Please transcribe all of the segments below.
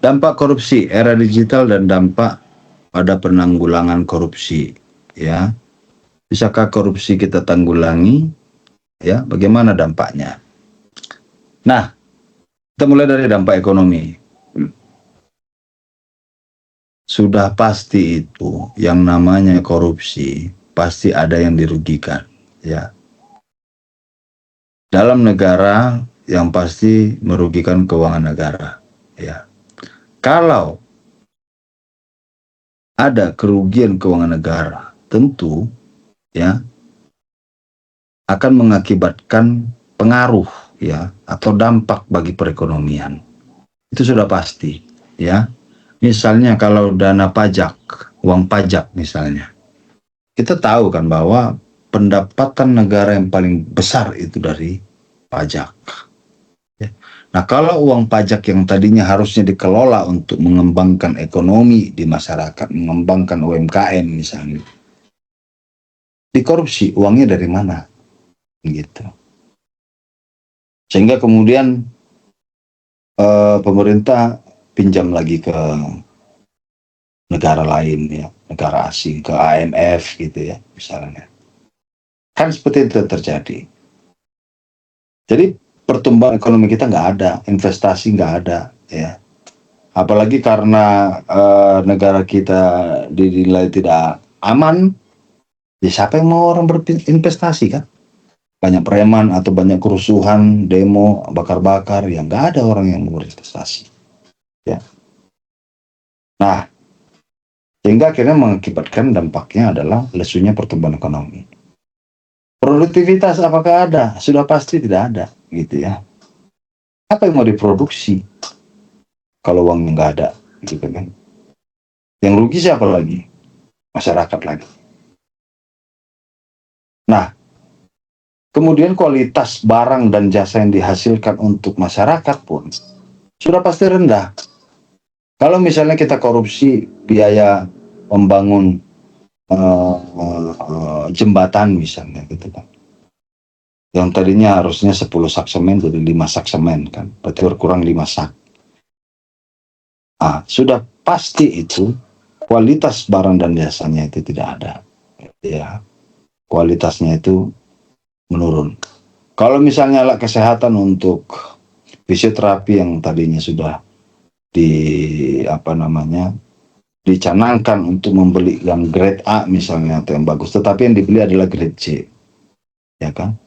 Dampak korupsi era digital dan dampak pada penanggulangan korupsi, ya. Bisakah korupsi kita tanggulangi? Ya, bagaimana dampaknya? Nah, kita mulai dari dampak ekonomi. Sudah pasti itu yang namanya korupsi pasti ada yang dirugikan, ya. Dalam negara yang pasti merugikan keuangan negara, ya. Kalau ada kerugian keuangan negara, tentu ya akan mengakibatkan pengaruh ya atau dampak bagi perekonomian. Itu sudah pasti, ya. Misalnya kalau dana pajak, uang pajak misalnya. Kita tahu kan bahwa pendapatan negara yang paling besar itu dari pajak. Ya. Nah, kalau uang pajak yang tadinya harusnya dikelola untuk mengembangkan ekonomi di masyarakat, mengembangkan UMKM misalnya, dikorupsi, uangnya dari mana? Gitu. Sehingga kemudian pemerintah pinjam lagi ke negara lain ya, negara asing, ke IMF gitu ya, misalnya. Kan seperti itu terjadi. Jadi pertumbuhan ekonomi kita nggak ada, investasi nggak ada, ya. Apalagi karena negara kita dinilai tidak aman, ya siapa yang mau orang berinvestasi kan? Banyak preman atau banyak kerusuhan, demo, bakar-bakar, ya nggak ada orang yang mau berinvestasi. Ya. Nah, sehingga akhirnya mengakibatkan dampaknya adalah lesunya pertumbuhan ekonomi. Produktivitas apakah ada? Sudah pasti tidak ada, gitu ya. Apa yang mau diproduksi kalau uangnya nggak ada, gitu kan? Yang rugi siapa lagi? Masyarakat lagi. Nah, kemudian kualitas barang dan jasa yang dihasilkan untuk masyarakat pun sudah pasti rendah. Kalau misalnya kita korupsi biaya membangun jembatan misalnya gitu kan, yang tadinya harusnya 10 sak semen jadi 5 sak semen kan, berarti berkurang 5 sak. Sudah pasti itu kualitas barang dan jasanya itu tidak ada, ya, kualitasnya itu menurun. Kalau misalnya alat kesehatan untuk fisioterapi yang tadinya sudah dicanangkan untuk membeli yang grade A misalnya atau yang bagus, tetapi yang dibeli adalah grade C, ya kan?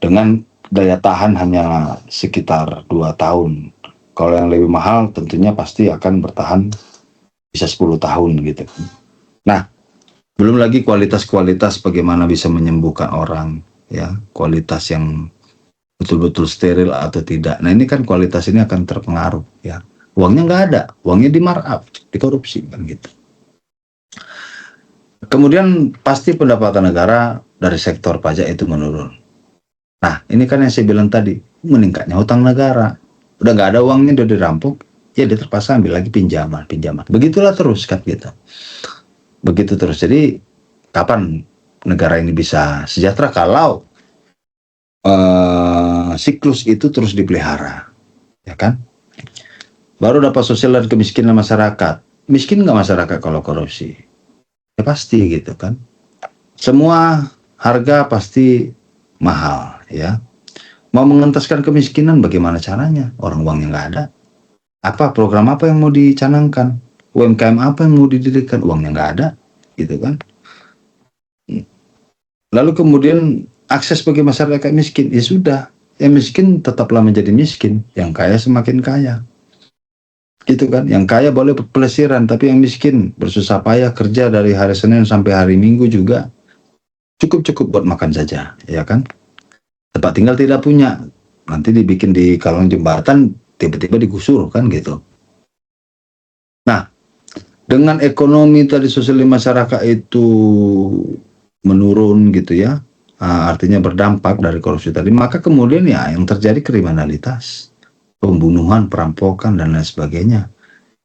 Dengan daya tahan hanya sekitar 2 tahun. Kalau yang lebih mahal tentunya pasti akan bertahan bisa 10 tahun gitu. Nah, belum lagi kualitas-kualitas bagaimana bisa menyembuhkan orang, ya, kualitas yang betul-betul steril atau tidak. Nah, ini kan kualitas ini akan terpengaruh, ya. Uangnya nggak ada, uangnya di-markup, dikorupsi, kan gitu. Kemudian pasti pendapatan negara dari sektor pajak itu menurun. Nah, ini kan yang saya bilang tadi, meningkatnya hutang negara. Udah nggak ada uangnya, udah dirampok, ya dia terpaksa ambil lagi pinjaman. Begitulah terus kan gitu. Begitu terus. Jadi kapan negara ini bisa sejahtera kalau siklus itu terus dipelihara, ya kan? Baru dapat sosial dan kemiskinan masyarakat. Miskin nggak masyarakat kalau korupsi? Ya pasti gitu kan. Semua harga pasti mahal, ya. Mau mengentaskan kemiskinan bagaimana caranya? Orang uangnya nggak ada. Apa program apa yang mau dicanangkan? UMKM apa yang mau didirikan? Uangnya nggak ada, gitu kan. Lalu kemudian akses bagi masyarakat miskin, ya sudah. Yang miskin tetaplah menjadi miskin, yang kaya semakin kaya. Gitu kan, yang kaya boleh pelesiran, tapi yang miskin bersusah payah kerja dari hari Senin sampai hari Minggu juga cukup buat makan saja, ya kan. Tempat tinggal tidak punya, nanti dibikin di kolong jembatan, tiba-tiba digusur kan gitu. Nah, dengan ekonomi tadi sosial masyarakat itu menurun gitu ya, artinya berdampak dari korupsi tadi, maka kemudian ya yang terjadi kriminalitas, pembunuhan, perampokan dan lain sebagainya,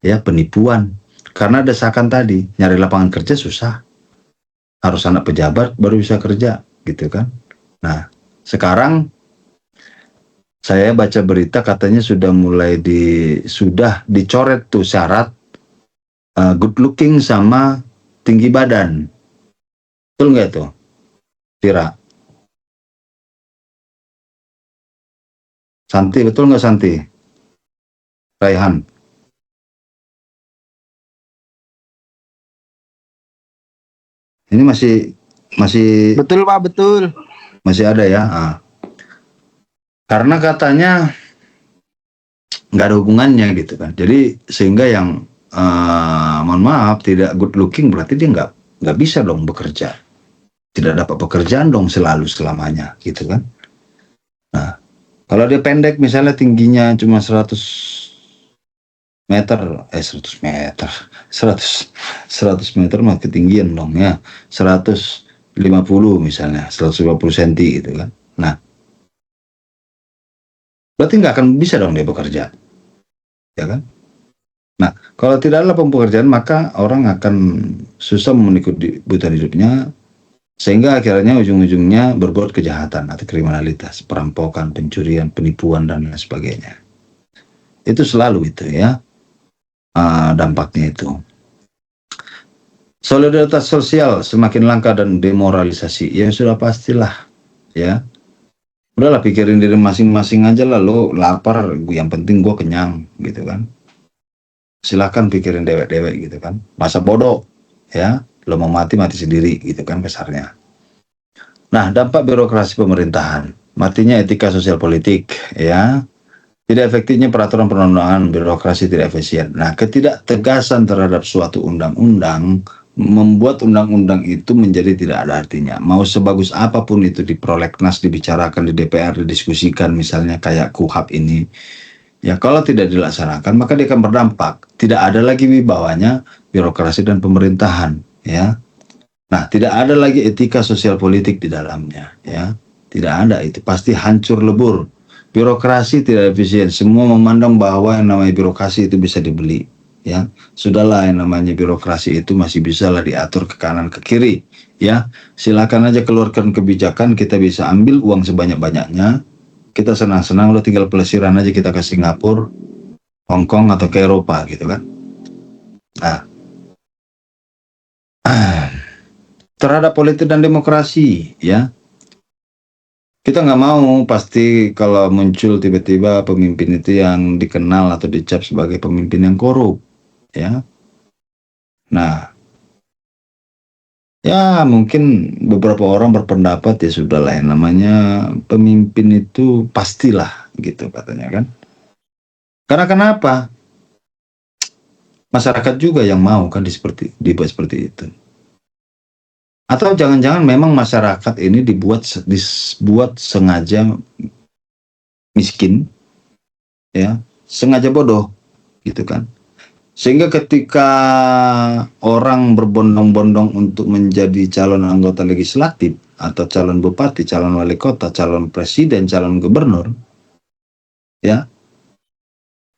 ya, penipuan. Karena desakan tadi, nyari lapangan kerja susah, harus anak pejabat baru bisa kerja gitu kan. Nah, sekarang Saya baca berita katanya sudah dicoret tuh syarat good looking sama tinggi badan. Betul nggak tuh, Tira? Santi, betul nggak Santi? Raihan. Ini masih masih Betul Pak, betul. masih ada ya. Karena katanya nggak ada hubungannya gitu kan. Jadi sehingga yang mohon maaf tidak good looking berarti dia nggak bisa dong bekerja. Tidak dapat pekerjaan dong selamanya gitu kan. Nah, kalau dia pendek misalnya tingginya cuma 100 meter, 100 meter, 100 meter mah ketinggian dong ya. 150 misalnya, 150 cm gitu kan. Nah, berarti nggak akan bisa dong dia bekerja, ya kan? Nah, kalau tidak ada pekerjaan maka orang akan susah memenuhi kebutuhan hidupnya, sehingga akhirnya ujung-ujungnya berbuat kejahatan atau kriminalitas, perampokan, pencurian, penipuan, dan lain sebagainya. Itu selalu itu ya, dampaknya itu. Solidaritas sosial semakin langka dan demoralisasi, ya sudah pastilah ya. Udahlah pikirin diri masing-masing aja lah, lo lapar, yang penting gue kenyang gitu kan. Silahkan pikirin dewek-dewek gitu kan. Masa bodoh ya, lo mau mati sendiri gitu kan kasarnya. Nah, dampak birokrasi pemerintahan, matinya etika sosial politik ya. Tidak efektifnya peraturan perundang-undangan, birokrasi tidak efisien. Nah, ketidaktegasan terhadap suatu undang-undang membuat undang-undang itu menjadi tidak ada artinya. Mau sebagus apapun itu di prolegnas, dibicarakan di DPR, didiskusikan misalnya kayak KUHP ini, ya kalau tidak dilaksanakan maka dia akan berdampak. Tidak ada lagi wibawanya birokrasi dan pemerintahan, ya. Nah, tidak ada lagi etika sosial politik di dalamnya, ya. Tidak ada, itu pasti hancur lebur. Birokrasi tidak efisien, semua memandang bahwa yang namanya birokrasi itu bisa dibeli, ya. Sudahlah, yang namanya birokrasi itu masih bisa lah diatur ke kanan ke kiri, ya. Silakan aja keluarkan kebijakan, kita bisa ambil uang sebanyak-banyaknya, kita senang-senang, lo tinggal pelesiran aja kita ke Singapura, Hong Kong atau ke Eropa gitu kan. Nah, terhadap politik dan demokrasi, ya. Kita nggak mau pasti kalau muncul tiba-tiba pemimpin itu yang dikenal atau dicap sebagai pemimpin yang korup, ya. Nah, ya mungkin beberapa orang berpendapat ya sudah lah, yang namanya pemimpin itu pastilah gitu katanya kan. Karena kenapa? Masyarakat juga yang mau kan dibuat seperti itu. Atau jangan-jangan memang masyarakat ini dibuat sengaja miskin, ya, sengaja bodoh, gitu kan. Sehingga ketika orang berbondong-bondong untuk menjadi calon anggota legislatif, atau calon bupati, calon wali kota, calon presiden, calon gubernur, ya,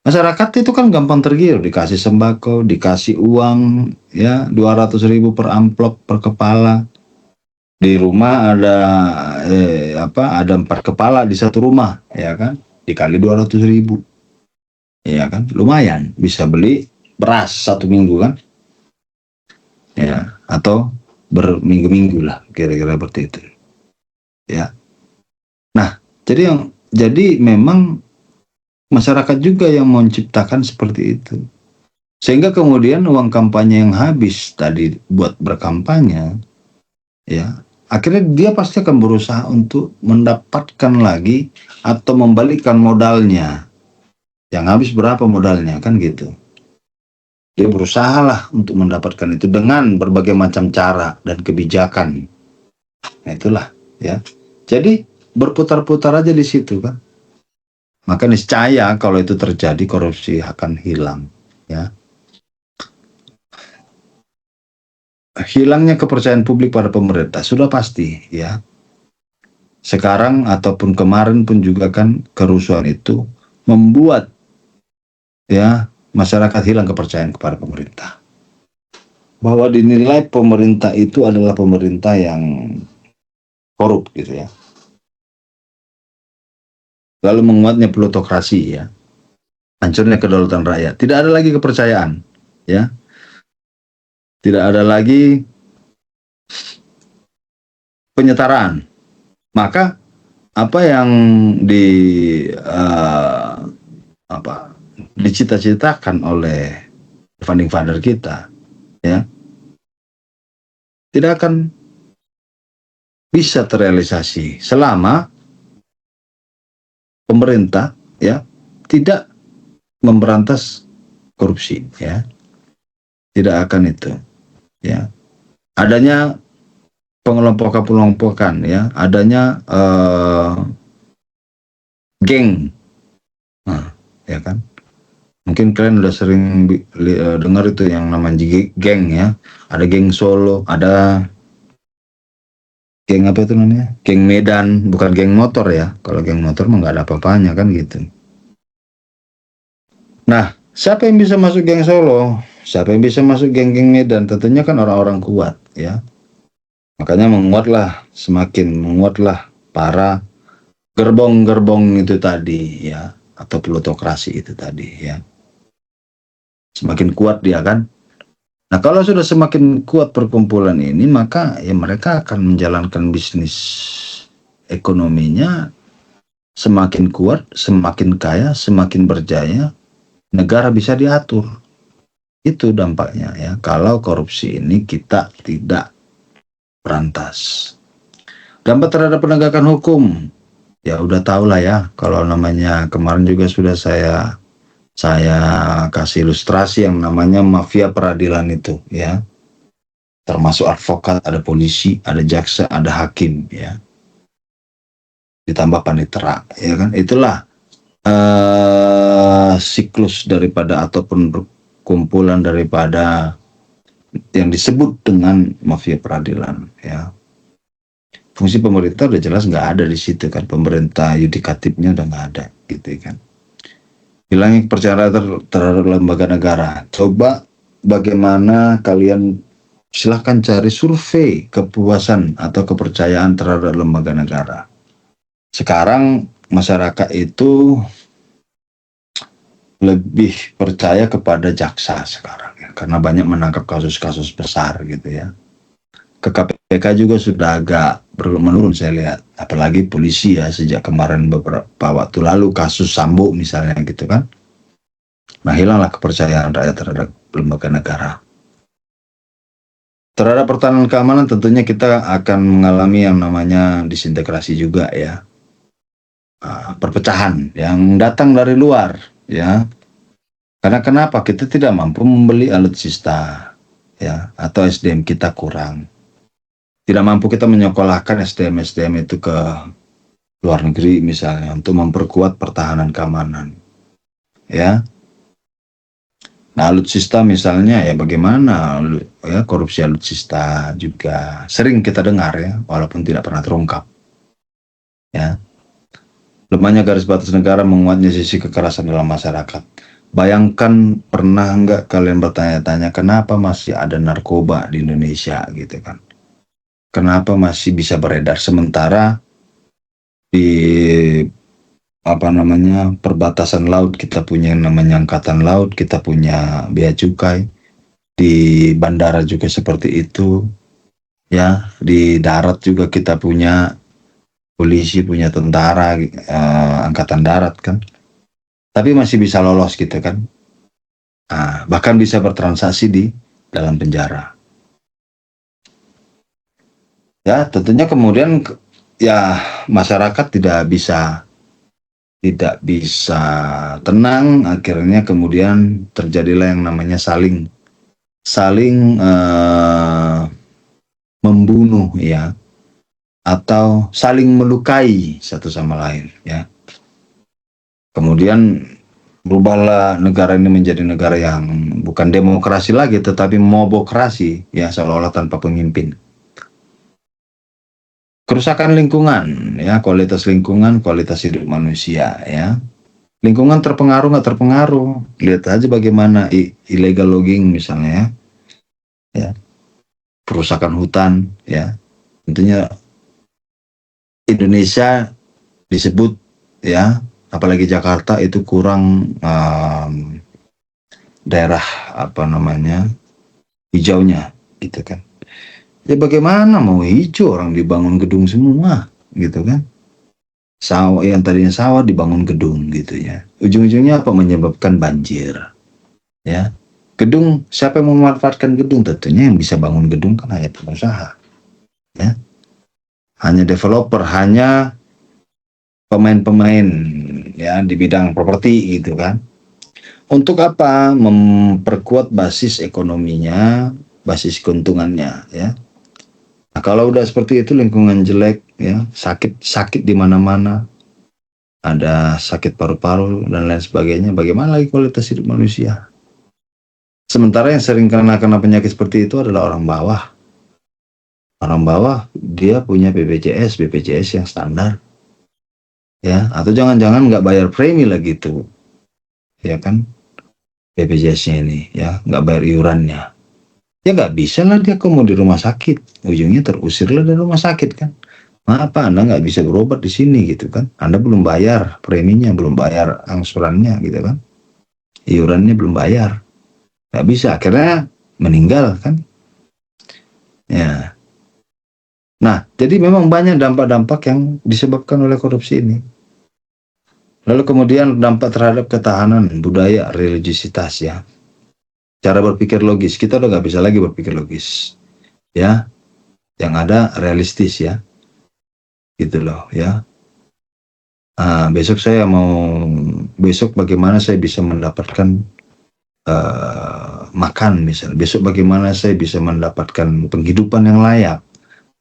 masyarakat itu kan gampang tergiur, dikasih sembako, dikasih uang, ya, 200.000 per amplop per kepala. Di rumah ada 4 kepala di satu rumah, ya kan, dikali 200.000, ya kan, lumayan bisa beli beras 1 minggu kan, ya, atau berminggu-minggu lah kira-kira seperti itu, ya. Nah, jadi memang masyarakat juga yang menciptakan seperti itu, sehingga kemudian uang kampanye yang habis tadi buat berkampanye, ya, akhirnya dia pasti akan berusaha untuk mendapatkan lagi atau membalikkan modalnya. Yang habis berapa modalnya kan gitu. Dia berusaha lah untuk mendapatkan itu dengan berbagai macam cara dan kebijakan. Nah, itulah ya. Jadi berputar-putar aja di situ kan. Maka niscaya kalau itu terjadi korupsi akan hilang, ya. Hilangnya kepercayaan publik pada pemerintah sudah pasti, ya. Sekarang ataupun kemarin pun juga kan kerusuhan itu membuat, ya, masyarakat hilang kepercayaan kepada pemerintah. Bahwa dinilai pemerintah itu adalah pemerintah yang korup gitu ya. lalu menguatnya plutokrasi, ya, hancurnya kedaulatan rakyat, tidak ada lagi kepercayaan, ya, tidak ada lagi penyetaraan. Maka apa yang di apa dicita-citakan oleh founding father kita, ya, tidak akan bisa terrealisasi selama pemerintah, ya, tidak memberantas korupsi, ya, tidak akan itu, ya, adanya pengelompokan, ya, adanya geng, nah, ya kan, mungkin kalian udah sering dengar itu yang namanya geng, ya, ada geng Solo, ada geng apa itu namanya, geng Medan, bukan geng motor, ya, kalau geng motor mah nggak ada apa-apanya kan gitu. Nah, siapa yang bisa masuk geng Solo, siapa yang bisa masuk geng-geng Medan, tentunya kan orang-orang kuat, ya, makanya semakin menguatlah para gerbong-gerbong itu tadi, ya, atau plutokrasi itu tadi, ya, semakin kuat dia kan. Nah, kalau sudah semakin kuat perkumpulan ini, maka ya mereka akan menjalankan bisnis ekonominya semakin kuat, semakin kaya, semakin berjaya, negara bisa diatur. Itu dampaknya, ya, kalau korupsi ini kita tidak berantas. Dampak terhadap penegakan hukum, ya udah tahu lah, ya, kalau namanya kemarin juga sudah saya kasih ilustrasi yang namanya mafia peradilan itu, ya, termasuk advokat, ada polisi, ada jaksa, ada hakim, ya, ditambah panitera, ya kan, itulah siklus daripada ataupun kumpulan daripada yang disebut dengan mafia peradilan, ya. Fungsi pemerintah udah jelas nggak ada di situ kan, pemerintah yudikatifnya udah nggak ada, gitu kan. Hilangnya kepercayaan terhadap lembaga negara. Coba bagaimana kalian, silahkan cari survei kepuasan atau kepercayaan terhadap lembaga negara. Sekarang masyarakat itu lebih percaya kepada jaksa sekarang, ya, karena banyak menangkap kasus-kasus besar gitu, ya. Ke KPK juga sudah agak menurun saya lihat, apalagi polisi, ya, sejak kemarin beberapa waktu lalu kasus Sambo misalnya gitu kan. Nah, hilanglah kepercayaan rakyat terhadap lembaga negara. Terhadap pertahanan keamanan tentunya kita akan mengalami yang namanya disintegrasi juga, ya. Perpecahan yang datang dari luar, ya. Karena kenapa? Kita tidak mampu membeli alutsista, ya, atau SDM kita kurang. Tidak mampu kita menyekolahkan SDM itu ke luar negeri misalnya untuk memperkuat pertahanan keamanan, ya. Nah, alutsista misalnya, ya, bagaimana, ya, korupsi alutsista juga sering kita dengar, ya, walaupun tidak pernah terungkap, ya. Lemahnya garis batas negara, menguatnya sisi kekerasan dalam masyarakat. Bayangkan, pernah nggak kalian bertanya-tanya kenapa masih ada narkoba di Indonesia gitu kan? Kenapa masih bisa beredar sementara di perbatasan laut kita punya yang namanya angkatan laut, kita punya bea cukai, di bandara juga seperti itu, ya, di darat juga kita punya polisi, punya tentara, angkatan darat kan, tapi masih bisa lolos gitu kan. Bahkan bisa bertransaksi di dalam penjara, ya. Tentunya kemudian, ya, masyarakat tidak bisa tenang, akhirnya kemudian terjadilah yang namanya saling membunuh, ya, atau saling melukai satu sama lain, ya. Kemudian berubahlah negara ini menjadi negara yang bukan demokrasi lagi, tetapi mobokrasi, ya, seolah-olah tanpa pemimpin. Kerusakan lingkungan, ya, kualitas lingkungan, kualitas hidup manusia, ya. Lingkungan terpengaruh nggak terpengaruh? Lihat aja bagaimana illegal logging misalnya, ya, perusakan hutan, ya. Tentunya Indonesia disebut, ya, apalagi Jakarta itu kurang daerah hijaunya gitu kan. Ya bagaimana mau hijau, orang dibangun gedung semua gitu kan. Sawah yang tadinya sawah dibangun gedung gitu ya. Ujung-ujungnya apa? Menyebabkan banjir ya. Gedung, siapa yang memanfaatkan gedung? Tentunya yang bisa bangun gedung kan hanya pengusaha ya. Hanya developer, hanya pemain-pemain ya di bidang properti gitu kan. Untuk apa? Memperkuat basis ekonominya, basis keuntungannya ya. Nah, kalau udah seperti itu lingkungan jelek ya, sakit di mana-mana, ada sakit paru-paru dan lain sebagainya. Bagaimana lagi kualitas hidup manusia? Sementara yang sering kena penyakit seperti itu adalah orang bawah. Orang bawah dia punya BPJS yang standar ya, atau jangan-jangan nggak bayar premi lagi tuh ya kan, BPJS-nya ini ya, nggak bayar iurannya. Ya nggak bisa lah dia mau di rumah sakit, ujungnya terusir lah dari rumah sakit kan. Kenapa Anda nggak bisa berobat di sini gitu kan? Anda belum bayar preminya, belum bayar angsurannya gitu kan? Iurannya belum bayar, nggak bisa, akhirnya meninggal kan? Ya. Nah, jadi memang banyak dampak-dampak yang disebabkan oleh korupsi ini. Lalu kemudian dampak terhadap ketahanan budaya, religiositas ya. Cara berpikir logis, kita udah nggak bisa lagi berpikir logis, ya. Yang ada realistis ya, gitu loh ya. Besok bagaimana saya bisa mendapatkan makan misalnya. Besok bagaimana saya bisa mendapatkan penghidupan yang layak.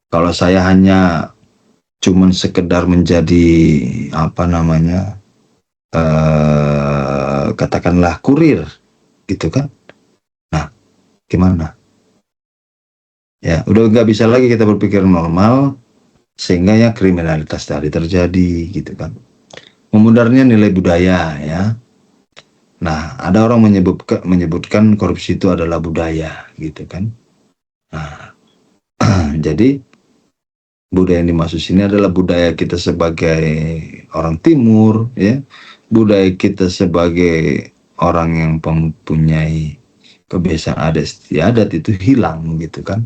Kalau saya hanya cuman sekedar menjadi katakanlah kurir gitu kan. Nah, gimana? Ya, udah nggak bisa lagi kita berpikir normal, sehingga ya kriminalitas tadi terjadi gitu kan. Memudarnya nilai budaya ya. Nah, ada orang menyebutkan korupsi itu adalah budaya gitu kan. Nah, jadi budaya yang dimaksud sini adalah budaya kita sebagai orang timur ya. Budaya kita sebagai orang yang mempunyai kebiasaan adat istiadat itu hilang gitu kan.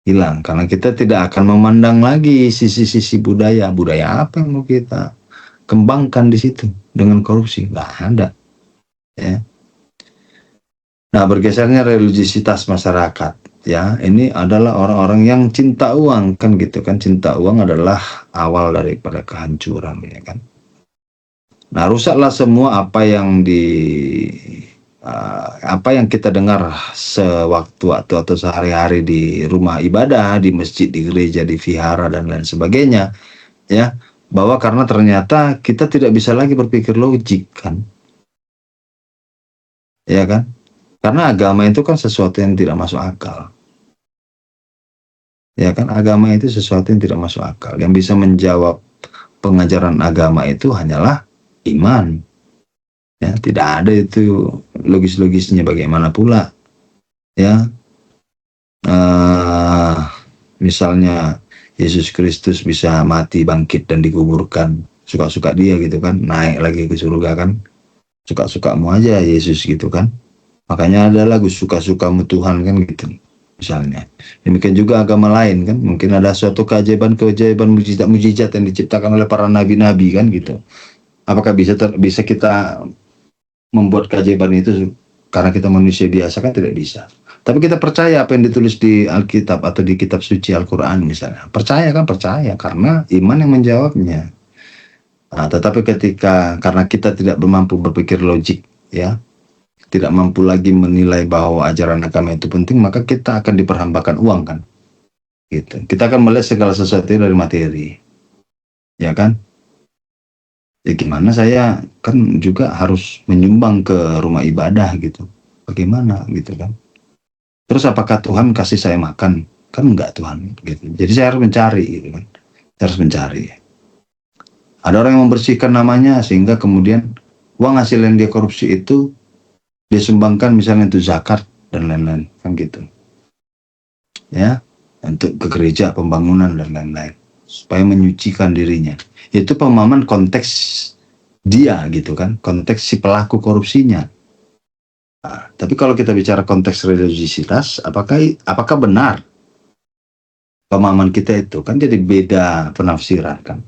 Hilang karena kita tidak akan memandang lagi sisi-sisi budaya apa yang mau kita kembangkan di situ dengan korupsi, nggak ada ya. Nah, bergesernya religiositas masyarakat ya, ini adalah orang-orang yang cinta uang kan gitu kan. Cinta uang adalah awal daripada kehancuran ya kan. Nah, rusaklah semua apa yang kita dengar sewaktu-waktu atau sehari-hari di rumah ibadah, di masjid, di gereja, di vihara dan lain sebagainya ya, bahwa karena ternyata kita tidak bisa lagi berpikir logik kan ya kan, karena agama itu kan sesuatu yang tidak masuk akal ya kan. Agama itu sesuatu yang tidak masuk akal. Yang bisa menjawab pengajaran agama itu hanyalah iman ya, tidak ada itu logis-logisnya. Bagaimana pula ya, misalnya Yesus Kristus bisa mati, bangkit dan dikuburkan suka-suka dia gitu kan, naik lagi ke surga kan, suka-sukamu aja Yesus gitu kan. Makanya ada lagu suka-sukamu Tuhan kan gitu misalnya. Demikian juga agama lain kan, mungkin ada suatu keajaiban mujizat yang diciptakan oleh para nabi-nabi kan gitu. Apakah bisa kita membuat keajaiban itu karena kita manusia biasa? Kan tidak bisa. Tapi kita percaya apa yang ditulis di Alkitab atau di kitab suci Al-Quran misalnya. Percaya karena iman yang menjawabnya. Nah, tetapi karena kita tidak mampu berpikir logik ya, tidak mampu lagi menilai bahwa ajaran agama itu penting, maka kita akan diperhambakan uang kan gitu. Kita akan melihat segala sesuatu dari materi ya kan. Ya gimana, saya kan juga harus menyumbang ke rumah ibadah gitu, bagaimana gitu kan. Terus apakah Tuhan kasih saya makan? Kan enggak Tuhan gitu. Jadi saya harus mencari gitu kan. Saya harus mencari. Ada orang yang membersihkan namanya sehingga kemudian uang hasil yang dia korupsi itu dia sumbangkan misalnya untuk zakat dan lain-lain kan gitu ya, untuk ke gereja, pembangunan dan lain-lain, supaya menyucikan dirinya. Itu pemahaman konteks dia gitu kan, konteks si pelaku korupsinya. Nah, tapi kalau kita bicara konteks religiositas, apakah benar pemahaman kita itu kan jadi beda penafsiran kan?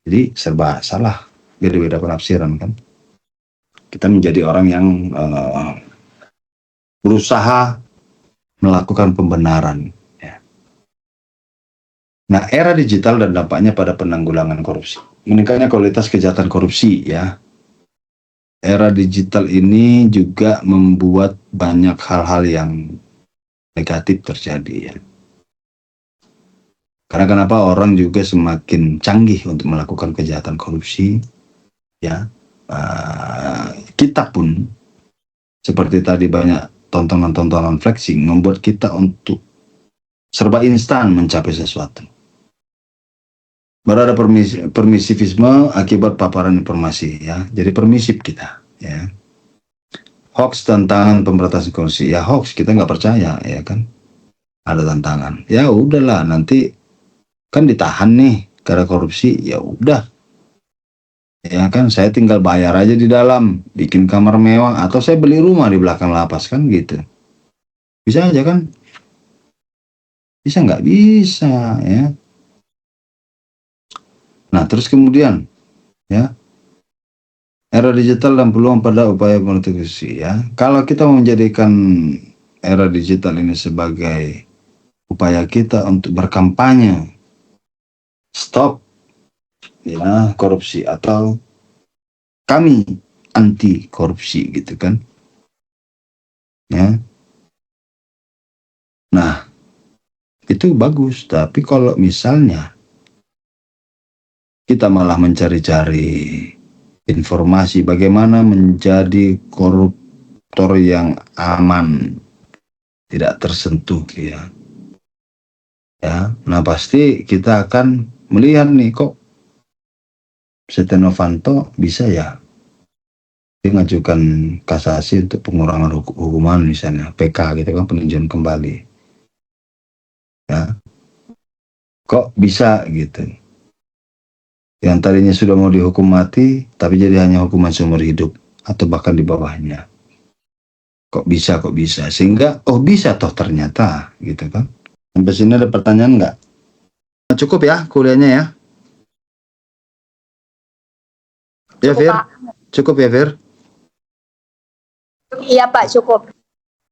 Jadi serba salah, beda-beda penafsiran kan? Kita menjadi orang yang berusaha melakukan pembenaran. Ya. Nah, era digital dan dampaknya pada penanggulangan korupsi. Meningkatnya kualitas kejahatan korupsi ya. Era digital ini juga membuat banyak hal-hal yang negatif terjadi ya. Karena kenapa orang juga semakin canggih untuk melakukan kejahatan korupsi ya. Kita pun seperti tadi banyak tontonan-tontonan flexing membuat kita untuk serba instan mencapai sesuatu. Baru ada permisivisme akibat paparan informasi ya. Jadi permisif kita ya. Hoax tantangan pemberantasan korupsi ya, hoax kita nggak percaya ya kan, ada tantangan ya udahlah, nanti kan ditahan nih karena korupsi, ya udah ya kan, saya tinggal bayar aja di dalam, bikin kamar mewah, atau saya beli rumah di belakang lapas kan gitu, bisa aja kan, bisa nggak bisa ya. Nah terus kemudian ya, era digital dan peluang pada upaya pemberantasan ya. Kalau kita menjadikan era digital ini sebagai upaya kita untuk berkampanye stop ya korupsi, atau kami anti korupsi gitu kan ya. Nah itu bagus, tapi kalau misalnya kita malah mencari-cari informasi bagaimana menjadi koruptor yang aman, tidak tersentuh ya. Ya, nah pasti kita akan melihat nih, kok Setia Novanto bisa ya dia ngajukan kasasi untuk pengurangan hukuman misalnya, PK gitu kan, peninjauan kembali. Ya, kok bisa gitu? Yang tadinya sudah mau dihukum mati, tapi jadi hanya hukuman seumur hidup atau bahkan di bawahnya. Kok bisa? Sehingga oh bisa toh ternyata gitu kan. Sampai sini ada pertanyaan nggak? Nah, cukup ya kuliahnya ya? Ya Cukup, Fir? Pak. Cukup ya Fir? Iya Pak, cukup.